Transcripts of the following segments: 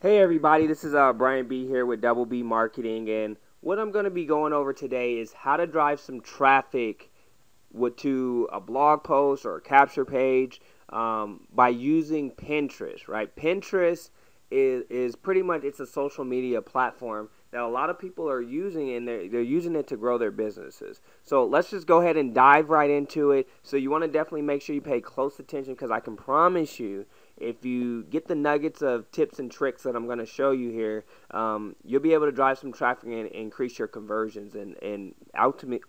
Hey everybody, this is Brian B here with Double B Marketing, and what I'm going to be going over today is how to drive some traffic to a blog post or a capture page by using Pinterest. Right? Pinterest is pretty much, it's a social media platform that a lot of people are using, and they're using it to grow their businesses. So let's just go ahead and dive right into it. So you want to definitely make sure you pay close attention, because I can promise you, if you get the nuggets of tips and tricks that I'm going to show you here, you'll be able to drive some traffic and increase your conversions and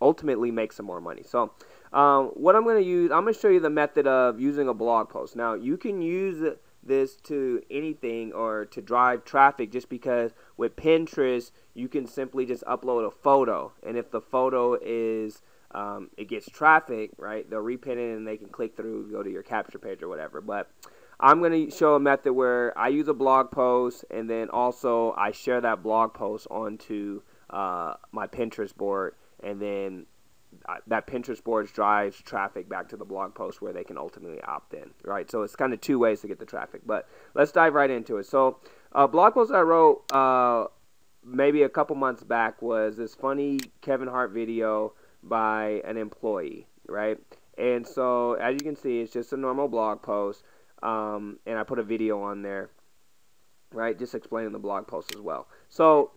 ultimately make some more money. So what I'm going to use, I'm going to show you the method of using a blog post. Now, you can use this to anything or to drive traffic, just because with Pinterest, you can simply just upload a photo. And if the photo is it gets traffic, right, they'll repin it and they can click through, go to your capture page or whatever. But I'm going to show a method where I use a blog post, and then also I share that blog post onto my Pinterest board, and then that Pinterest board drives traffic back to the blog post where they can ultimately opt in, right? So it's kind of two ways to get the traffic, but let's dive right into it. So a blog post I wrote maybe a couple months back was this funny Kevin Hart video by an employee, right? And so as you can see, it's just a normal blog post. And I put a video on there, right, just explaining the blog post as well. So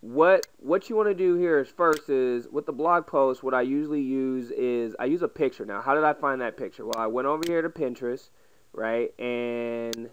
what you want to do here is, first is, with the blog post, what I usually use is I use a picture. Now, how did I find that picture? Well, I went over here to Pinterest, right, and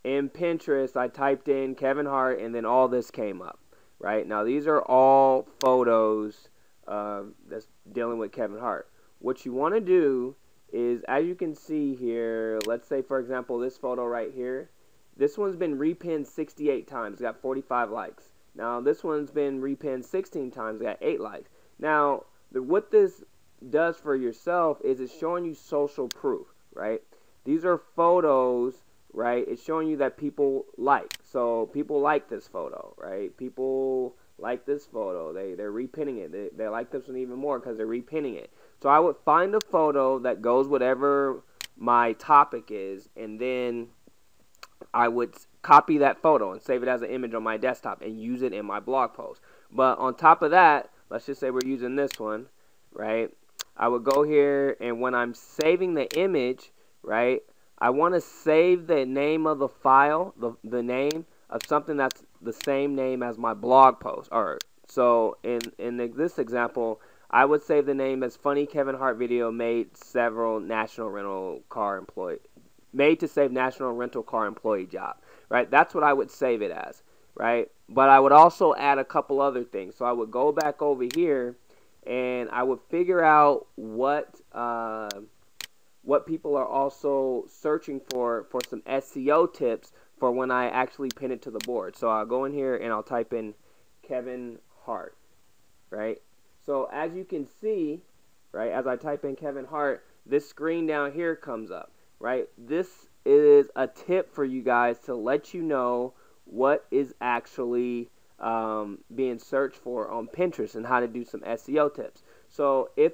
in Pinterest I typed in Kevin Hart, and then all this came up, right? Now, these are all photos that's dealing with Kevin Hart. What you want to do is, as you can see here, let's say, for example, this photo right here, this one's been repinned 68 times, it's got 45 likes. Now, this one's been repinned 16 times, got 8 likes. Now, what this does for yourself is it's showing you social proof, right? These are photos, right? It's showing you that people like. So people like this photo, right? People like this photo. They're repinning it. They like this one even more because they're repinning it. So I would find a photo that goes whatever my topic is, and then I would copy that photo and save it as an image on my desktop and use it in my blog post. But on top of that, let's just say we're using this one, right? I would go here, and when I'm saving the image, right, I want to save the name of the file, the name of something that's the same name as my blog post. Or so in this example, I would save the name as Funny Kevin Hart Video Made to save national rental car employee job, right? That's what I would save it as, right? But I would also add a couple other things. So I would go back over here, and I would figure out what people are also searching for some SEO tips for when I actually pin it to the board. So I'll go in here and I'll type in Kevin Hart, right? So as you can see, right, as I type in Kevin Hart, this screen down here comes up, right? This is a tip for you guys to let you know what is actually being searched for on Pinterest and how to do some SEO tips. So if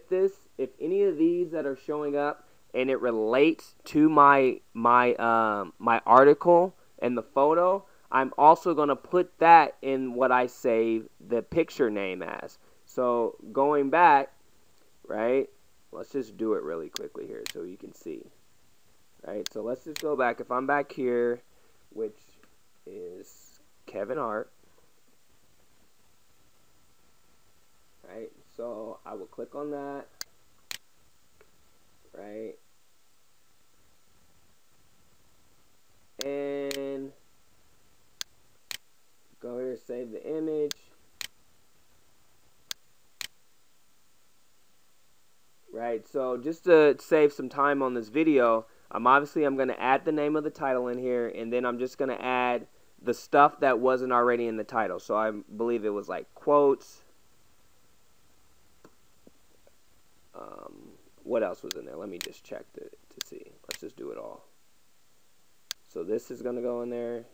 any of these that are showing up and it relates to my article and the photo, I'm also going to put that in what I save the picture name as. So going back, right, let's just do it really quickly here so you can see, right? So let's just go back. If I'm back here, which is Kevin Hart, right? So I will click on that, right? And go here, save the image. Right, so just to save some time on this video, I'm going to add the name of the title in here, and then I'm just going to add the stuff that wasn't already in the title. So I believe it was like quotes. What else was in there? Let me just check to see. Let's just do it all. So this is going to go in there.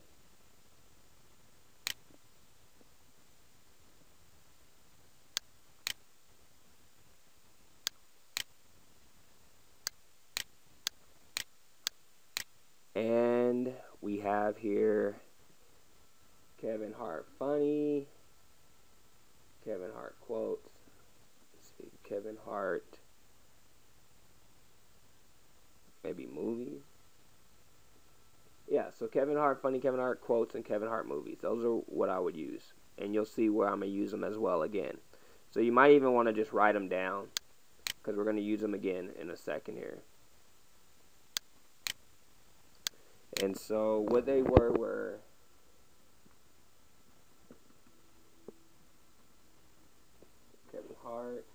And we have here Kevin Hart funny, Kevin Hart quotes. Let's see, Kevin Hart, maybe movies. Yeah, so Kevin Hart funny, Kevin Hart quotes, and Kevin Hart movies. Those are what I would use. And you'll see where I'm going to use them as well again. So you might even want to just write them down, because we're going to use them again in a second here. And so what they were Kevin Hart,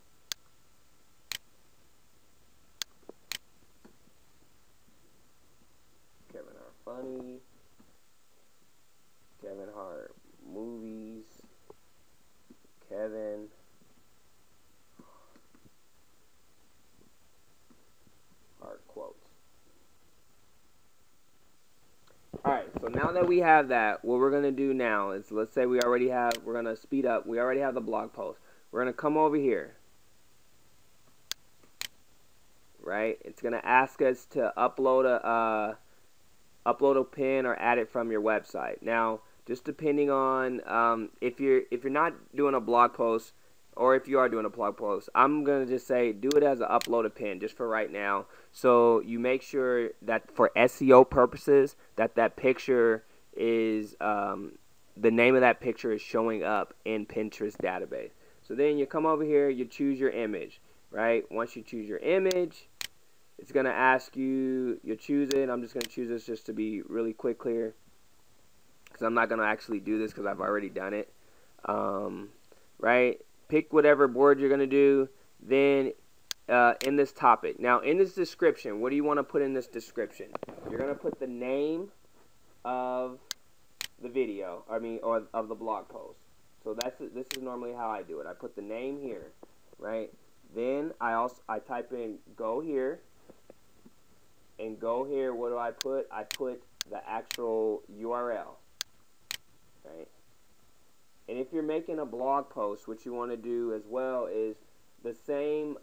Kevin Hart funny, Kevin Hart movies, Kevin Hart quotes. Alright, so now that we have that, what we're going to do now is, let's say we're going to speed up, we already have the blog post. We're going to come over here, right? It's going to ask us to upload a pin or add it from your website. Now, just depending on if you're not doing a blog post, or if you are doing a blog post, I'm going to just say do it as an upload a pin just for right now. So you make sure that for SEO purposes that picture is, the name of that picture is showing up in Pinterest database. So then you come over here, you choose your image, right? Once you choose your image, it's going to ask you, you choose it. I'm just going to choose this just to be really quick here, because I'm not going to actually do this because I've already done it. Right? Pick whatever board you're going to do. Then in this topic. Now, in this description, what do you want to put in this description? You're going to put the name of the video, or of the blog post. So this is normally how I do it. I put the name here, right? Then I type in go here, and go here, what do I put? I put the actual URL, right? And if you're making a blog post, what you want to do as well is the same,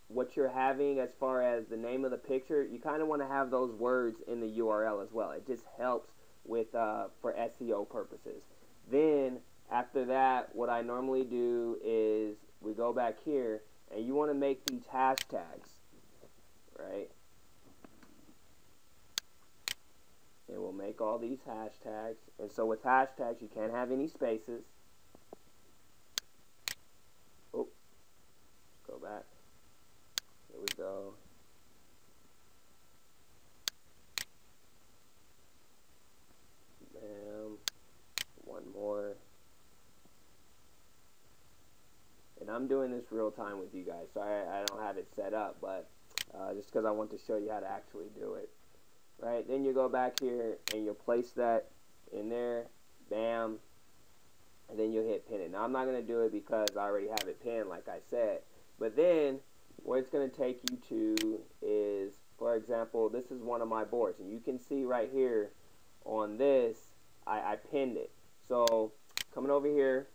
what you're having as far as the name of the picture, you kind of want to have those words in the URL as well. It just helps with for SEO purposes. Then after that, what I normally do is we go back here, and you want to make these hashtags, right? And we'll make all these hashtags. And so with hashtags, you can't have any spaces. Oh, go back. Here we go. Bam. One more. And I'm doing this real time with you guys, so I don't have it set up, but just because I want to show you how to actually do it. Right, then you go back here and you'll place that in there, bam, and then you'll hit pin it. Now I'm not going to do it because I already have it pinned like I said, but then what it's going to take you to is, for example, this is one of my boards, and you can see right here on this, I pinned it. So coming over here,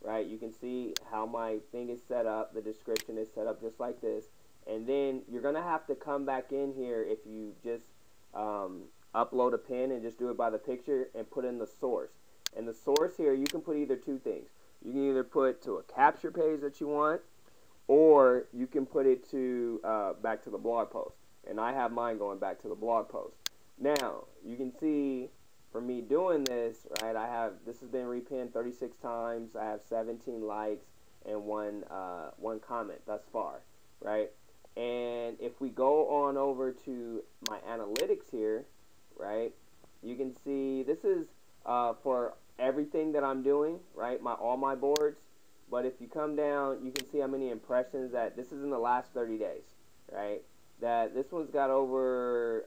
right, you can see how my thing is set up, the description is set up just like this, and then you're going to have to come back in here if you just upload a pin and just do it by the picture and put in the source. And the source here, you can put either two things. You can either put to a capture page that you want, or you can put it to back to the blog post. And I have mine going back to the blog post. Now, you can see for me doing this, right, this has been repinned 36 times. I have 17 likes and one comment thus far, right? And if we go on over to my analytics here, right, you can see this is for everything that I'm doing, right, all my boards. But if you come down, you can see how many impressions that this is in the last 30 days, right? That this one's got over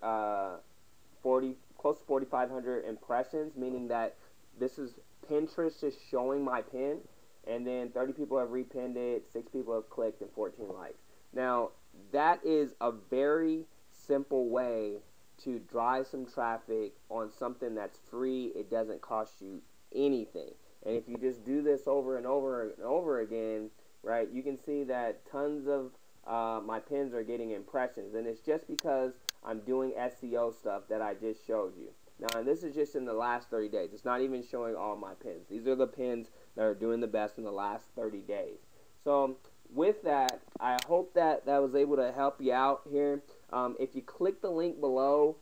close to 4,500 impressions, meaning that this is Pinterest just showing my pin, and then 30 people have repinned it, 6 people have clicked, and 14 likes. Now, that is a very simple way to drive some traffic on something that's free. It doesn't cost you anything. And if you just do this over and over and over again, right, you can see that tons of my pins are getting impressions. And it's just because I'm doing SEO stuff that I just showed you. Now, and this is just in the last 30 days. It's not even showing all my pins. These are the pins that are doing the best in the last 30 days. So with that, I hope that was able to help you out here. If you click the link below,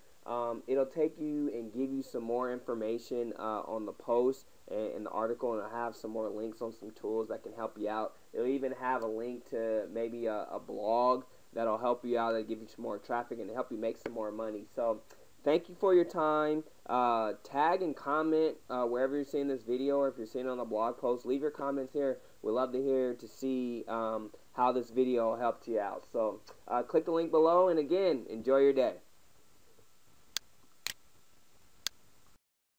it'll take you and give you some more information on the post and the article, and it'll have some more links on some tools that can help you out. It'll even have a link to maybe a blog that'll help you out, that'll give you some more traffic and help you make some more money. So thank you for your time. Tag and comment wherever you're seeing this video, or if you're seeing it on the blog post, leave your comments here. We'd love to hear to see how this video helped you out. So click the link below, and again, enjoy your day.